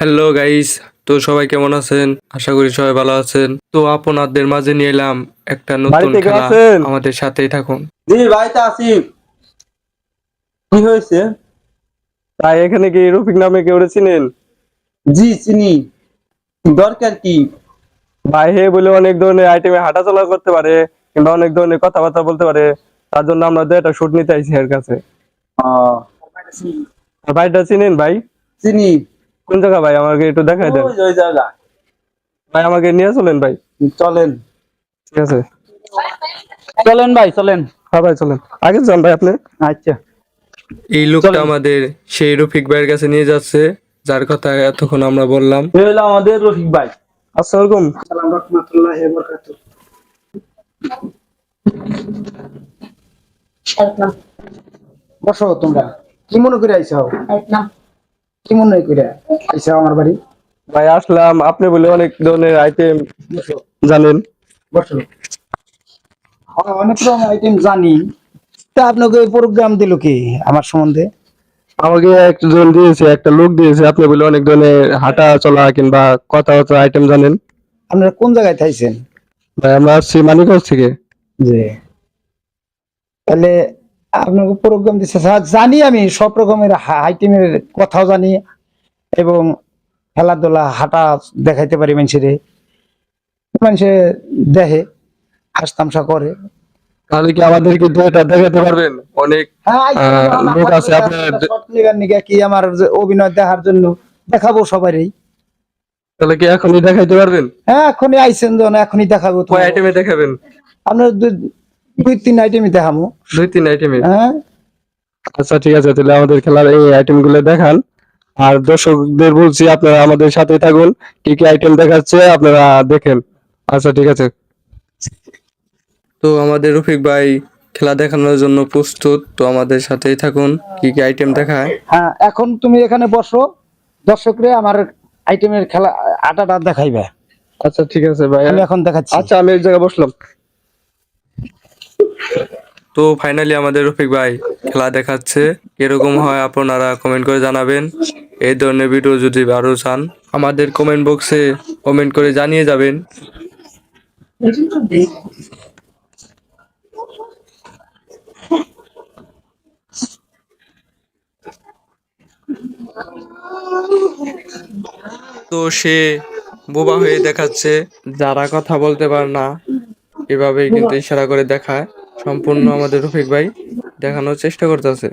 Hello guys, তো সবাই কেমন আছেন? আশা করি সবাই ভালো আছেন। তো আপনাদের মাঝে নিয়ে এলাম একটা নতুন বাড়িতে কেউ খেলা। আছেন? আমাদের সাথেই থাকুন। জি বাড়িতে আছি। কি হয়েছে? তাই এখানে কি রফিক নামে কেউ চিনেন? জি চিনি। দরকার কি? ভাই হে বলে অনেক ধরনের আইটেমে হাঁটা চলা করতে পারে কিংবা অনেক ধরনের কথাবার্তা বলতে পারে। তার জন্য আমরা একটা শুট নিতে আইছি এর কাছে। আর ভাইটা চিনেন ভাই? চিনি। কোন জায়গা ভাই, আমাকে একটু দেখাই দেন। ওই জায়গা। ভাই আমাকে নিয়ে চলেন ভাই। চলেন। ঠিক আছে, চলেন ভাই চলেন। হ্যাঁ ভাই চলেন, আগে যান ভাই আপনি। আচ্ছা। এই লোকটা চলেন। আমাদের সেই রফিক ভাইয়ের কাছে নিয়ে যাচ্ছে, যার কথা এতক্ষণ আমরা বললাম। এ হলো আমাদের রফিক ভাই। আসসালামু আলাইকুম। সালাম রাহমাতুল্লাহি ওয়া বারাকাতুহু। বসো তোমরা। কি মনে করে আইছাও? কি মনে করে আইছাও আমার বাড়ি? ভাই আসলাম, আপনি বলে অনেক ধরনের আইটেম বসো। জানেন। বসো। অনেক রকম আইটেম জানি। তা আপনাকে প্রোগ্রাম দিল কি আমার সম্বন্ধে? আমাকে একজন দিয়েছে, একটা লোক দিয়েছে, আপনি বলে অনেক ধরনের হাঁটা চলা কিংবা কথাবার্তা আইটেম জানেন। আপনারা কোন জায়গায় থাইছেন? ভাই আমরা আসছি মানিকগঞ্জ থেকে। জি। তাহলে আপনাকে প্রোগ্রাম দিচ্ছে জানি, আমি সব রকমের আইটেমের কথাও জানি এবং খেলাধুলা হাঁটা দেখাইতে পারি মানুষের। মানুষে দেখে হাস তামসা করে। তাহলে কি আমাদেরকে এটা দেখাতে পারবেন? অনেক লোক আছে আপনার। কি আমার যে অভিনয় দেখার জন্য দেখাবো সবারই। তাহলে কি এখনই দেখাইতে পারবেন? হ্যাঁ এখনই আইসেন যখন এখনই দেখাবো। কয় আইটেমে দেখাবেন? আপনার দুই তিন আইটেমই দেখাবো। দুই তিন আইটেমে? হ্যাঁ আচ্ছা ঠিক আছে, তাহলে আমাদের খেলার এই আইটেম গুলো দেখান। আর দর্শকদের বলছি আপনারা আমাদের সাথে থাকুন, কি কি আইটেম দেখাচ্ছে আপনারা দেখেন। আচ্ছা ঠিক আছে। তো আমাদের রফিক ভাই খেলা দেখানোর জন্য প্রস্তুত। তো আমাদের সাথেই থাকুন, কি কি আইটেম দেখায়। হ্যাঁ এখন তুমি এখানে বসো, দর্শকরে আমার আইটেমের খেলা আটাটা দেখাইবে। আচ্ছা ঠিক আছে ভাই, আমি এখন দেখাচ্ছি। আচ্ছা আমি এই জায়গায় বসলাম। তো ফাইনালি আমাদের রফিক ভাই খেলা দেখাচ্ছে। কিরকম হয় আপনারা কমেন্ট করে জানাবেন। এই ধরনের ভিডিও যদি আরো চান আমাদের কমেন্ট বক্সে কমেন্ট করে জানিয়ে যাবেন। তো সে বোবা হয়ে দেখাচ্ছে, যারা কথা বলতে পারে না এভাবেই কিন্তু ইশারা করে দেখায়। সম্পূর্ণ আমাদের রফিক ভাই দেখানোর চেষ্টা করতেছে।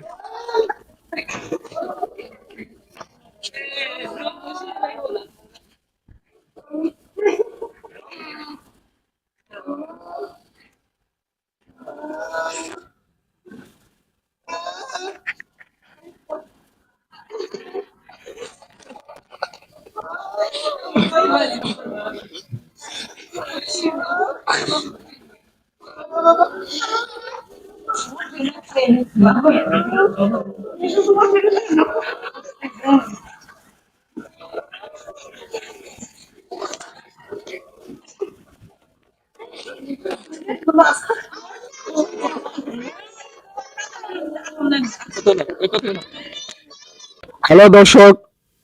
হ্যালো দর্শক,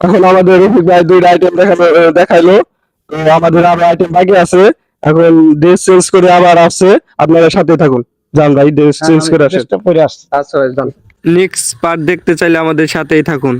এখন আমাদের রফিক ভাই দুইটা আইটেম দেখাইলো। তো আমাদের আরো আইটেম বাকি আছে। এখন ড্রেস চেঞ্জ করে আবার আসছে, আপনারা সাথে থাকুন। যান ভাই, ড্রেস চেঞ্জ করে আসেন। চেষ্টা করে আসছি। আচ্ছা ভাই যান। নেক্সট পার্ট দেখতে চাইলে আমাদের সাথেই থাকুন।